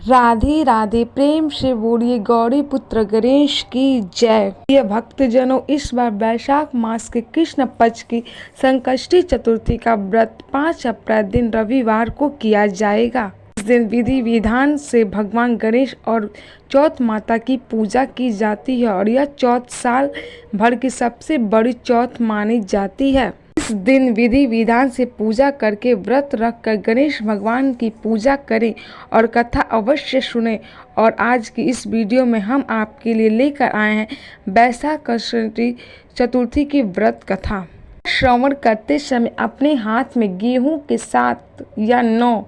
राधे राधे। प्रेम से बोलिए गौरी पुत्र गणेश की जय। प्रिय भक्तजनों, इस बार वैशाख मास के कृष्ण पक्ष की संकष्टी चतुर्थी का व्रत 5 अप्रैल दिन रविवार को किया जाएगा। इस दिन विधि विधान से भगवान गणेश और चौथ माता की पूजा की जाती है और यह चौथ साल भर की सबसे बड़ी चौथ मानी जाती है। इस दिन विधि विधान से पूजा करके व्रत रखकर गणेश भगवान की पूजा करें और कथा अवश्य सुनें। और आज की इस वीडियो में हम आपके लिए लेकर आए हैं वैशाख चतुर्थी की व्रत कथा। श्रवण करते समय अपने हाथ में गेहूं के 7 या 9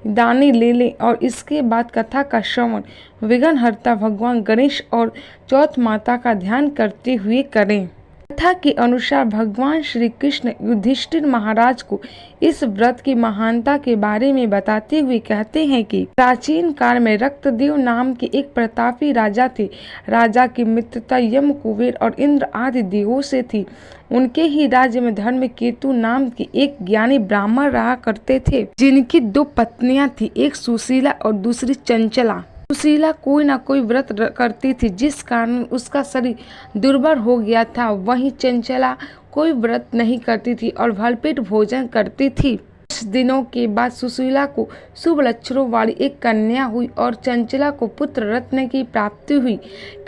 दाने ले लें और इसके बाद कथा का श्रवण विघ्नहर्ता भगवान गणेश और चौथ माता का ध्यान करते हुए करें। कथा के अनुसार भगवान श्री कृष्ण युधिष्ठिर महाराज को इस व्रत की महानता के बारे में बताते हुए कहते हैं कि प्राचीन काल में रक्तदेव नाम के एक प्रतापी राजा थे। राजा की मित्रता यम, कुबेर और इंद्र आदि देवों से थी। उनके ही राज्य में धर्मकेतु नाम की एक ज्ञानी ब्राह्मण रहा करते थे, जिनकी 2 पत्नियां थी, एक सुशीला और दूसरी चंचला। सुशीला कोई ना कोई व्रत करती थी, जिस कारण उसका शरीर दुर्बल हो गया था। वहीं चंचला कोई व्रत नहीं करती थी और भरपेट भोजन करती थी। कुछ दिनों के बाद सुशीला को शुभ लक्षणों वाली एक कन्या हुई और चंचला को पुत्र रत्न की प्राप्ति हुई।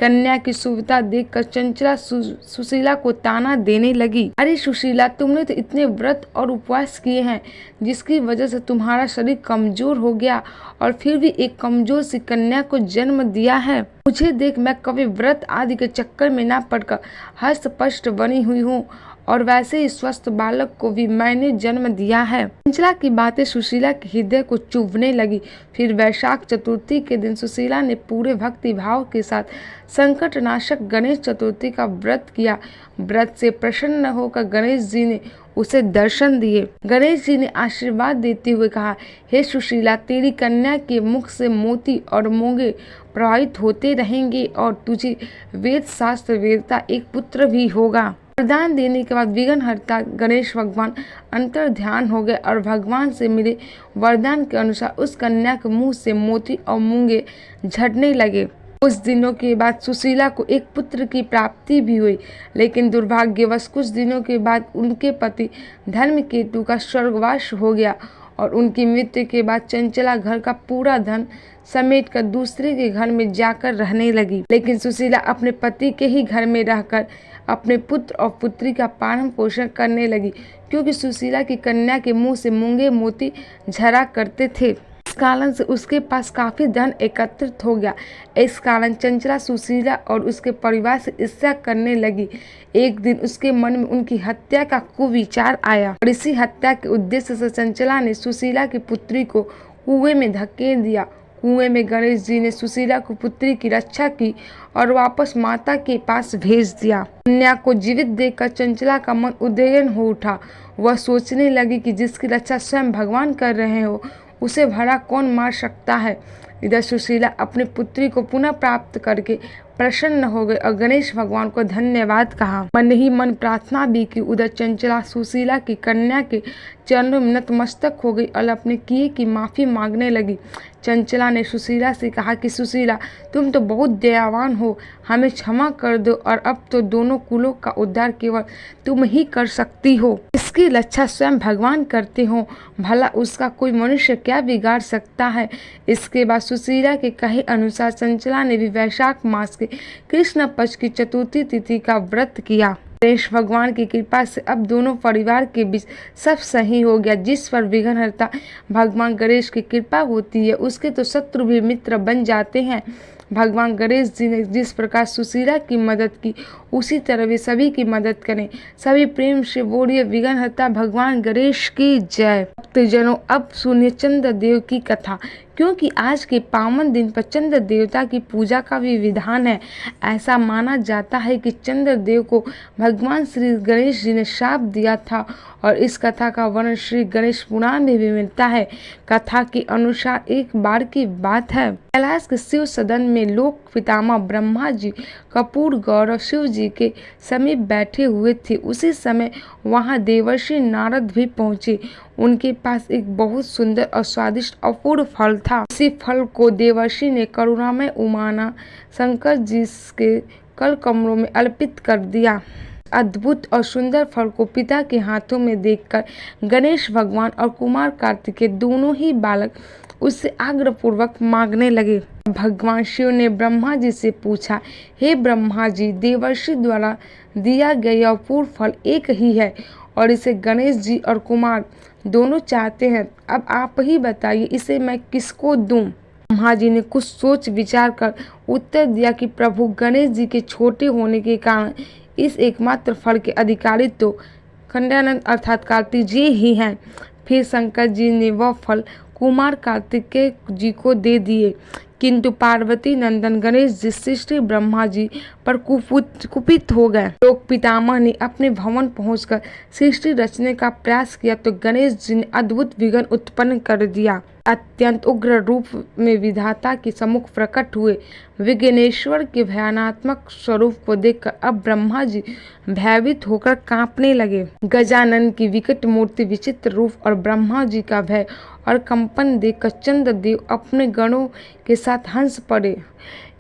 कन्या की सुविधा देखकर चंचला सुशीला को ताना देने लगी, अरे सुशीला, तुमने तो इतने व्रत और उपवास किए हैं, जिसकी वजह से तुम्हारा शरीर कमजोर हो गया और फिर भी एक कमजोर सी कन्या को जन्म दिया है। मुझे देख, मैं कभी व्रत आदि के चक्कर में ना पड़कर हष्ट पुष्ट बनी हुई हूँ और वैसे ही स्वस्थ बालक को भी मैंने जन्म दिया है। चंचला की बातें सुशीला के हृदय को चुभने लगी। फिर वैशाख चतुर्थी के दिन सुशीला ने पूरे भक्ति भाव के साथ संकटनाशक गणेश चतुर्थी का व्रत किया। व्रत से प्रसन्न होकर गणेश जी ने उसे दर्शन दिए। गणेश जी ने आशीर्वाद देते हुए कहा, हे सुशीला, तेरी कन्या के मुख से मोती और मूंगे प्रवाहित होते रहेंगे और तुझे वेद शास्त्र वेदता एक पुत्र भी होगा। वरदान देने के बाद विघ्नहर्ता गणेश भगवान अंतर ध्यान हो गए और भगवान से मिले वरदान के अनुसार उस कन्या के मुंह से मोती और मूंगे झड़ने लगे। कुछ दिनों के बाद सुशीला को एक पुत्र की प्राप्ति भी हुई, लेकिन दुर्भाग्यवश कुछ दिनों के बाद उनके पति धर्मकेतु का स्वर्गवास हो गया और उनकी मृत्यु के बाद चंचला घर का पूरा धन समेटकर दूसरे के घर में जाकर रहने लगी। लेकिन सुशीला अपने पति के ही घर में रहकर अपने पुत्र और पुत्री का पालन पोषण करने लगी, क्योंकि सुशीला की कन्या के मुंह से मूंगे मोती झरा करते थे। इस कारण से उसके पास काफी धन एकत्रित हो गया। इस कारण चंचला सुशीला और उसके परिवार से ईर्ष्या करने लगी। एक दिन उसके मन में उनकी हत्या का कुविचार आया और इसी हत्या के उद्देश्य से चंचला ने सुशीला की पुत्री को कुएं में धकेल दिया। कुएं में गणेश जी ने सुशीला को पुत्री की रक्षा की और वापस माता के पास भेज दिया। कन्या को जीवित देखकर चंचला का मन उद्वेलन हो उठा। वह सोचने लगी कि जिसकी रक्षा स्वयं भगवान कर रहे हो, उसे भला कौन मार सकता है। इधर सुशीला अपनी पुत्री को पुनः प्राप्त करके प्रसन्न हो गए और गणेश भगवान को धन्यवाद कहा। मन ही मन प्रार्थना भी की। उधर चंचला सुशीला की कन्या के चरणों में नतमस्तक हो गई और अपने किए की माफी मांगने लगी। चंचला ने सुशीला से कहा कि सुशीला, तुम तो बहुत दयावान हो, हमें क्षमा कर दो और अब तो दोनों कुलों का उद्धार केवल तुम ही कर सकती हो। इसकी रक्षा स्वयं भगवान करते हो, भला उसका कोई मनुष्य क्या बिगाड़ सकता है। इसके बाद सुशीला के कहे अनुसार चंचला ने भी वैशाख मास के कृष्ण पक्ष की चतुर्थी तिथि का व्रत किया। गणेश भगवान की कृपा से अब दोनों परिवार के बीच सब सही हो गया। जिस पर विघ्नहर्ता भगवान गणेश की कृपा होती है, उसके तो शत्रु भी मित्र बन जाते हैं। भगवान गणेश जी ने जिस प्रकार सुशीला की मदद की, उसी तरह वे सभी की मदद करें। सभी प्रेम से बोलिए विघ्नहर्ता भगवान गणेश की जय। भक्तजनों, अब सुनिए चंद्रदेव की कथा, क्योंकि आज के पावन दिन पर चंद्र देवता की पूजा का भी विधान है। ऐसा माना जाता है कि चंद्रदेव को भगवान श्री गणेश जी ने शाप दिया था और इस कथा का वर्णन श्री गणेश पुराण में भी मिलता है। कथा के अनुसार एक बार की बात है, कैलाश के शिव सदन में लोक पितामह ब्रह्मा जी कपूर गौरव शिव जी के समीप बैठे हुए थे। उसी समय वहां देवर्षि नारद भी पहुंचे। उनके पास एक बहुत सुंदर और स्वादिष्ट अपूर्व फल था। इसी फल को देवर्षि ने करुणामय उमाना शंकर जी के कर कमरों में अर्पित कर दिया। अद्भुत और सुंदर फल को पिता के हाथों में देखकर गणेश भगवान और कुमार कार्तिकेय दोनों ही बालक उससे आग्रहपूर्वक मांगने लगे। भगवान शिव ने ब्रह्मा जी से पूछा, हे ब्रह्मा जी, देवर्षि द्वारा दिया गया यह अपूर्व फल एक ही है और इसे गणेश जी और कुमार दोनों चाहते हैं। अब आप ही बताइए, इसे मैं किसको दूं? ब्रह्मा जी ने कुछ सोच विचार कर उत्तर दिया कि प्रभु गणेश जी के छोटे होने के कारण इस एकमात्र फल के अधिकारी तो खंडानंद अर्थात कार्तिक जी ही हैं। फिर शंकर जी ने वह फल कुमार कार्तिकेय जी को दे दिए, किंतु पार्वती नंदन गणेश जी सृष्टि ब्रह्मा जी पर कुपित हो गए। लोक पितामह ने अपने भवन पहुंचकर सृष्टि रचने का प्रयास किया तो गणेश जी ने अद्भुत विघ्न उत्पन्न कर दिया। अत्यंत उग्र रूप में विधाता के सम्मुख प्रकट हुए विघ्नेश्वर के भयानक स्वरूप को देखकर अब ब्रह्मा जी भयभीत होकर कांपने लगे। गजानन की विकट मूर्ति, विचित्र रूप और ब्रह्मा जी का भय और कंपन देखकर चंद्रदेव अपने गणों के साथ हंस पड़े।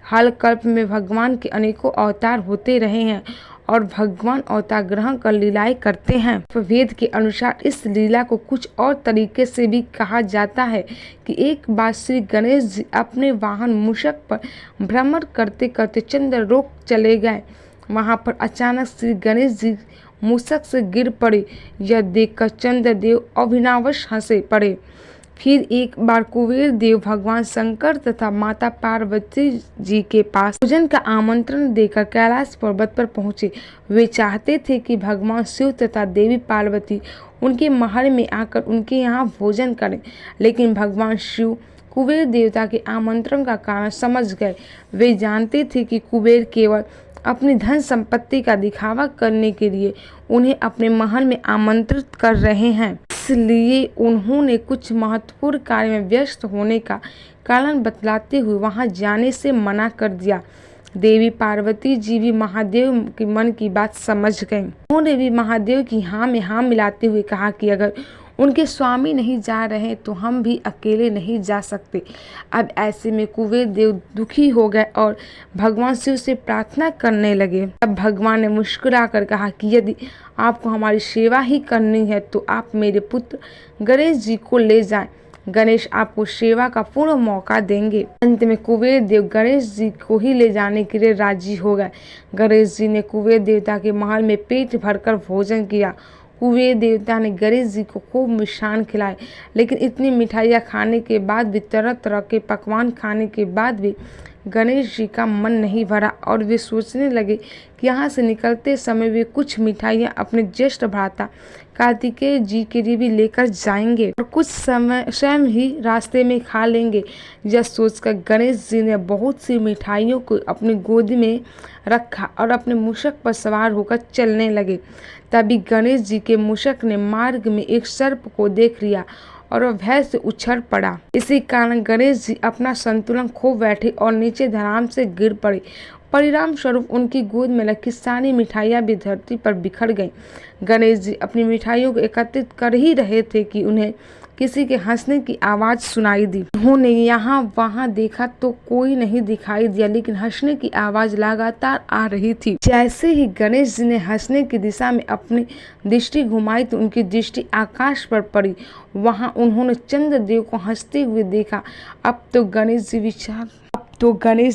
हाल कल्प में भगवान के अनेकों अवतार होते रहे हैं और भगवान अवतार ग्रहण कर लीलाएं करते हैं। वेद के अनुसार इस लीला को कुछ और तरीके से भी कहा जाता है कि एक बार श्री गणेश जी अपने वाहन मूषक पर भ्रमण करते करते चंद्रलोक चले गए। वहां पर अचानक श्री गणेश जी मूषक से गिर पड़े। यह देखकर चंद्रदेव अभिनवश हंसे पड़े। फिर एक बार कुबेर देव भगवान शंकर तथा माता पार्वती जी के पास भोजन का आमंत्रण देकर कैलाश पर्वत पर पहुंचे। वे चाहते थे कि भगवान शिव तथा देवी पार्वती उनके महल में आकर उनके यहाँ भोजन करें, लेकिन भगवान शिव कुबेर देवता के आमंत्रण का कारण समझ गए। वे जानते थे कि कुबेर केवल अपनी धन संपत्ति का दिखावा करने के लिए उन्हें अपने महल में आमंत्रित कर रहे हैं, इसलिए उन्होंने कुछ महत्वपूर्ण कार्य में व्यस्त होने का कारण बतलाते हुए वहां जाने से मना कर दिया। देवी पार्वती जी भी महादेव के मन की बात समझ गईं। उन्होंने भी महादेव की हाँ में हाँ मिलाते हुए कहा कि अगर उनके स्वामी नहीं जा रहे तो हम भी अकेले नहीं जा सकते। अब ऐसे में कुबेर देव दुखी हो गए और भगवान शिव से प्रार्थना करने लगे। तब भगवान ने मुस्कुराकर कहा कि यदि आपको हमारी सेवा ही करनी है तो आप मेरे पुत्र गणेश जी को ले जाएं। गणेश आपको सेवा का पूर्ण मौका देंगे। अंत में कुबेर देव गणेश जी को ही ले जाने के लिए राजी हो गए। गणेश जी ने कुबेर देवता के महल में पेट भरकर भोजन किया। कुबेर देवता ने गणेश जी को खूब मिष्ठान खिलाए, लेकिन इतनी मिठाइयाँ खाने के बाद भी, तरह तरह के पकवान खाने के बाद भी गणेश जी का मन नहीं भरा और वे सोचने लगे कि यहाँ से निकलते समय वे कुछ मिठाइयाँ अपने ज्येष्ठ भ्राता कार्तिकेय जी के लिए भी लेकर जाएंगे और कुछ समय स्वयं ही रास्ते में खा लेंगे। यह सोचकर गणेश जी ने बहुत सी मिठाइयों को अपनी गोद में रखा और अपने मूषक पर सवार होकर चलने लगे। तभी गणेश जी के मूषक ने मार्ग में एक सर्प को देख लिया और वह भय से उछल पड़ा। इसी कारण गणेश जी अपना संतुलन खो बैठे और नीचे धड़ाम से गिर पड़े। परिणाम स्वरूप उनकी गोद में रखी सारी मिठाइयाँ भी धरती पर बिखर गईं। गणेश जी अपनी मिठाइयों को एकत्रित कर ही रहे थे कि उन्हें किसी के हंसने की आवाज सुनाई दी। उन्होंने यहाँ वहाँ देखा तो कोई नहीं दिखाई दिया, लेकिन हंसने की आवाज लगातार आ रही थी। जैसे ही गणेश जी ने हंसने की दिशा में अपनी दृष्टि घुमाई तो उनकी दृष्टि आकाश पर पड़ी। वहाँ उन्होंने चंद्रदेव को हंसते हुए देखा। अब तो गणेश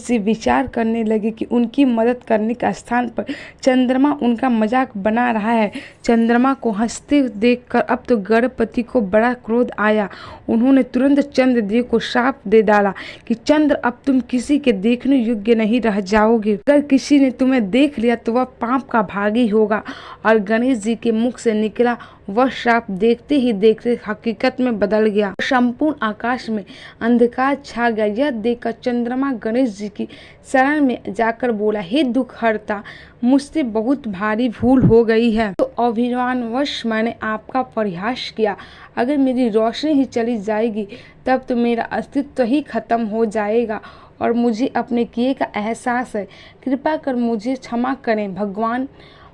जी विचार करने लगे कि उनकी मदद करने के स्थान पर चंद्रमा उनका मजाक बना रहा है। चंद्रमा को हंसते देखकर अब तो गणपति को बड़ा क्रोध आया। उन्होंने तुरंत चंद्रदेव को शाप दे डाला कि चंद्र, अब तुम किसी के देखने योग्य नहीं रह जाओगे। अगर किसी ने तुम्हें देख लिया तो वह पाप का भागी होगा। और गणेश जी के मुख से निकला वह श्राप देखते ही देखते हकीकत में बदल गया। संपूर्ण आकाश में अंधकार छा गया। यह देखकर चंद्रमा गणेश जी की शरण में जाकर बोला, हे दुख हरता, मुझसे बहुत भारी भूल हो गई है। तो अभिमानवश मैंने आपका परिहास किया। अगर मेरी रोशनी ही चली जाएगी तब तो मेरा अस्तित्व ही खत्म हो जाएगा और मुझे अपने किए का एहसास है। कृपा कर मुझे क्षमा करें भगवान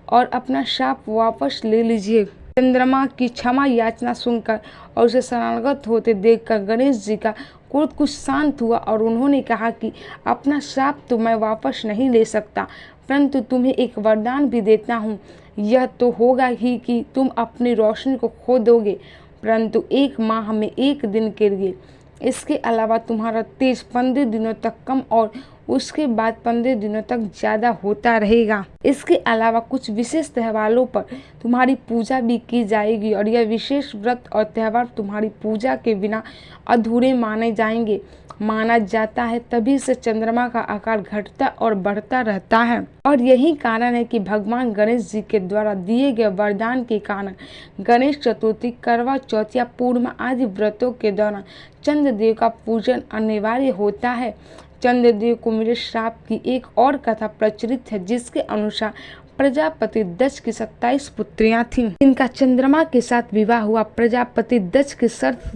और अपना श्राप वापस ले लीजिए। चंद्रमा की क्षमा याचना सुनकर और उसे शरणागत होते देखकर गणेश जी का क्रोध कुछ शांत हुआ और उन्होंने कहा कि अपना श्राप तो मैं वापस नहीं ले सकता, परंतु तुम्हें एक वरदान भी देता हूँ। यह तो होगा ही कि तुम अपनी रोशनी को खो दोगे, परंतु 1 माह में 1 दिन के लिए। इसके अलावा तुम्हारा तेज 15 दिनों तक कम और उसके बाद 15 दिनों तक ज़्यादा होता रहेगा। इसके अलावा कुछ विशेष त्योहारों पर तुम्हारी पूजा भी की जाएगी और यह विशेष व्रत और त्यौहार तुम्हारी पूजा के बिना अधूरे माने जाएंगे। माना जाता है तभी से चंद्रमा का आकार घटता और बढ़ता रहता है और यही कारण है कि भगवान गणेश जी के द्वारा दिए गए वरदान के कारण गणेश चतुर्थी, करवा चौथ या पूर्णिमा आदि व्रतों के दौरान चंद्रदेव का पूजन अनिवार्य होता है। चंद्रदेव को मिले श्राप की एक और कथा प्रचलित है, जिसके अनुसार प्रजापति दक्ष की 27 पुत्रियां थीं, इनका चंद्रमा के साथ विवाह हुआ। प्रजापति दक्ष की शर्त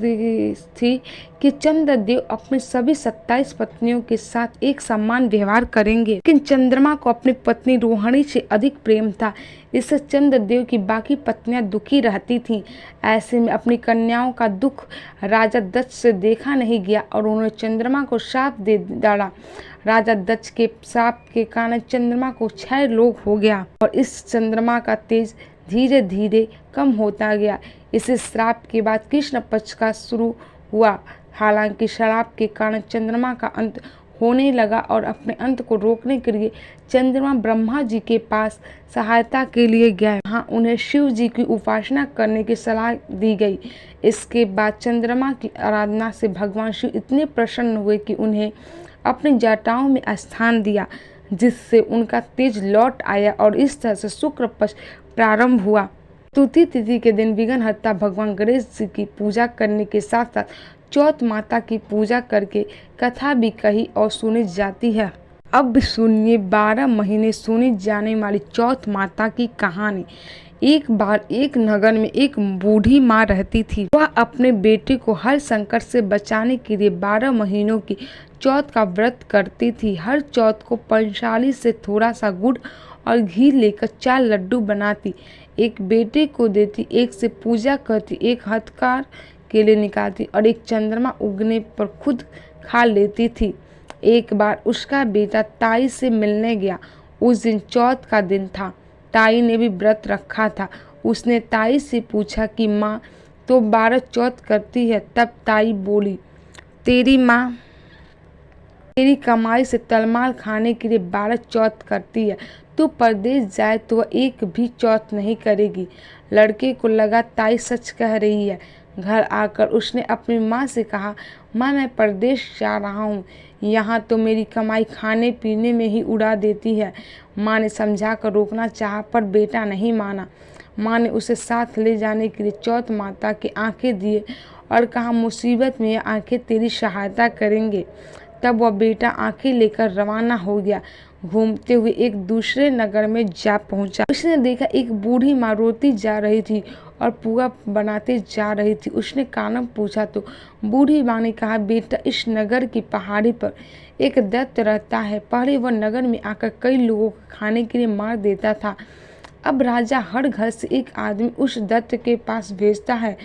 थी कि चंद्रदेव अपनी सभी 27 पत्नियों के साथ एक समान व्यवहार करेंगे, लेकिन चंद्रमा को अपनी पत्नी रोहिणी से अधिक प्रेम था। इससे चंद्रदेव की बाकी पत्नियां दुखी रहती थीं। ऐसे में अपनी कन्याओं का दुख राजा दक्ष से देखा नहीं गया और उन्होंने चंद्रमा को श्राप दे डाला। राजा दक्ष के श्राप के कारण चंद्रमा को क्षय रोग हो गया और इस चंद्रमा का तेज धीरे धीरे कम होता गया। इसे श्राप के बाद कृष्ण पक्ष का शुरू हुआ। हालांकि श्राप के कारण चंद्रमा का अंत होने लगा और अपने अंत को रोकने के लिए चंद्रमा ब्रह्मा जी के पास सहायता के लिए गए। वहाँ उन्हें शिव जी की उपासना करने की सलाह दी गई। इसके बाद चंद्रमा की आराधना से भगवान शिव इतने प्रसन्न हुए कि उन्हें अपनी जटाओं में स्थान दिया, जिससे उनका तेज लौट आया और इस तरह से शुक्ल पक्ष प्रारंभ हुआ। चतुर्थी तिथि के दिन विघ्नहर्ता भगवान गणेश जी की पूजा करने के साथ साथ चौथ माता की पूजा करके कथा भी कही और सुनी जाती है। अब सुनिए 12 महीने सुनी जाने वाली चौथ माता की कहानी। एक बार एक नगर में एक बूढ़ी माँ रहती थी। वह अपने बेटे को हर संकट से बचाने के लिए 12 महीनों की चौथ का व्रत करती थी। हर चौथ को पंचाली से थोड़ा सा गुड़ और घी लेकर 4 लड्डू बनाती, एक बेटे को देती, एक से पूजा करती, एक हथकार के लिए निकालती और एक चंद्रमा उगने पर खुद खा लेती थी। एक बार उसका बेटा ताई से मिलने गया। उस दिन चौथ का दिन था। ताई ने भी व्रत रखा था। उसने ताई से पूछा कि माँ तो 12 चौथ करती है। तब ताई बोली, तेरी माँ तेरी कमाई से तलमाल खाने के लिए 12 चौथ करती है। तू परदेश जाए तो वह एक भी चौथ नहीं करेगी। लड़के को लगा ताई सच कह रही है। घर आकर उसने अपनी माँ से कहा, माँ मैं परदेश जा रहा हूँ, यहाँ तो मेरी कमाई खाने पीने में ही उड़ा देती है। माँ ने समझा कर रोकना चाहा पर बेटा नहीं माना। माँ ने उसे साथ ले जाने के लिए चौथ माता की आंखें दिए और कहा, मुसीबत में ये आंखें तेरी सहायता करेंगे। तब वह बेटा आंखें लेकर रवाना हो गया। घूमते हुए एक दूसरे नगर में जा पहुंचा। उसने देखा एक बूढ़ी माँ रोती जा रही थी और पुआ बनाते जा रही थी। उसने कारण पूछा तो बूढ़ी माँ ने कहा, बेटा इस नगर की पहाड़ी पर एक दैत्य रहता है। पहले वह नगर में आकर कई लोगों को खाने के लिए मार देता था। अब राजा हर घर से एक आदमी उस दैत्य के पास भेजता है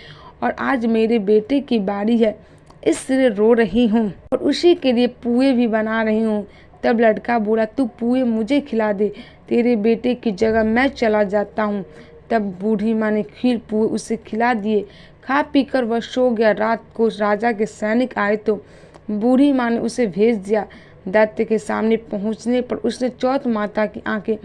और आज मेरे बेटे की बारी है, इसलिए रो रही हूँ और उसी के लिए पुए भी बना रही हूँ। तब लड़का बोला, तू पुए मुझे खिला दे, तेरे बेटे की जगह मैं चला जाता हूँ। तब बूढ़ी माँ ने खीर पुए उसे खिला दिए। खा पीकर वह सो गया। रात को राजा के सैनिक आए तो बूढ़ी माँ ने उसे भेज दिया। दैत्य के सामने पहुँचने पर उसने चौथ माता की आंखें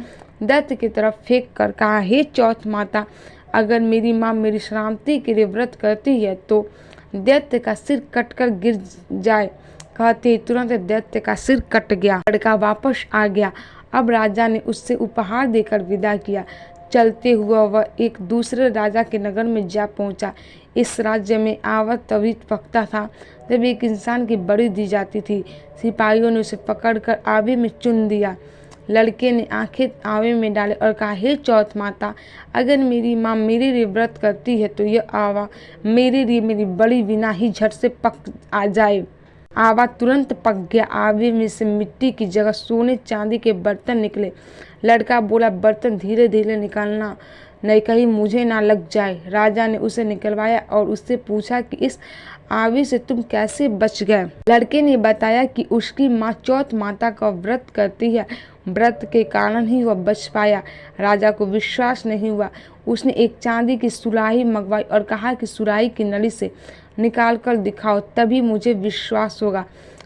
दैत्य की तरफ फेंक कर कहा, हे चौथ माता, अगर मेरी माँ मेरी सलामती के लिए व्रत करती है तो दैत्य का सिर कटकर गिर जाए। कहते ही तुरंत दैत्य का सिर कट गया। लड़का वापस आ गया। अब राजा ने उससे उपहार देकर विदा किया। चलते हुआ वह एक दूसरे राजा के नगर में जा पहुंचा। इस राज्य में आवा तभी पकता था जब एक इंसान की बलि दी जाती थी। सिपाहियों ने उसे पकड़कर आवे में चुन दिया। लड़के ने आंखें आवे में डाले और कहा, हे चौथ माता, अगर मेरी माँ मेरे लिए व्रत करती है तो यह आवा मेरे लिए मेरी बलि बिना ही झट से पक आ जाए। आवा तुरंत पक गया। आवे में से मिट्टी की जगह सोने चांदी के बर्तन निकले। लड़का बोला, बर्तन धीरे धीरे निकालना, नहीं कहीं मुझे ना लग जाए। राजा ने उसे निकलवाया और उससे पूछा कि इस आवे से तुम कैसे बच गए। लड़के ने बताया कि उसकी माँ चौथ माता का व्रत करती है, व्रत के कारण ही वह बच पाया। राजा को विश्वास नहीं हुआ। उसने एक चांदी की सुराही मंगवाई और कहा कि सुराही की नली से निकाल कर दिखाओ, तभी मुझे विश्वास होगा।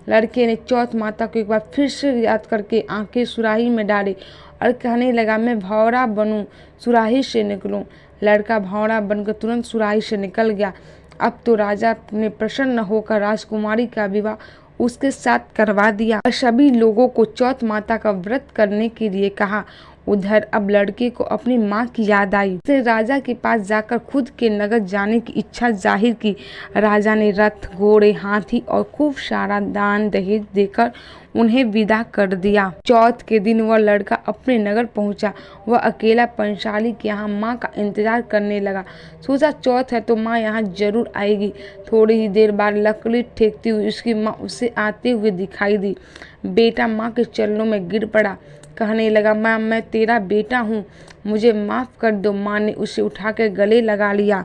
लड़के ने चौथ माता को एक बार फिर से याद करके आंखें सुराही में डाली और कहने लगा, मैं भौरा बनूं, सुराही से निकलूं। लड़का भौरा बनकर तुरंत सुराही से निकल गया। अब तो राजा ने प्रसन्न होकर राजकुमारी का विवाह उसके साथ करवा दिया और सभी लोगों को चौथ माता का व्रत करने के लिए कहा। उधर अब लड़के को अपनी माँ की याद आई। उसने राजा के पास जाकर खुद के नगर जाने की इच्छा जाहिर की। राजा ने रथ, घोड़े, हाथी और खूब सारा दान दहेज देकर उन्हें विदा कर दिया। चौथ के दिन वह लड़का अपने नगर पहुंचा। वह अकेला पंचाली के यहाँ माँ का इंतजार करने लगा। सोचा चौथ है तो माँ यहाँ जरूर आएगी। थोड़ी ही देर बाद लकड़ी ठेकती हुई उसकी माँ उसे आते हुए दिखाई दी। बेटा माँ के चरणों में गिर पड़ा, कहने लगा, माँ मैं तेरा बेटा हूँ, मुझे माफ़ कर दो। माँ ने उसे उठाकर गले लगा लिया।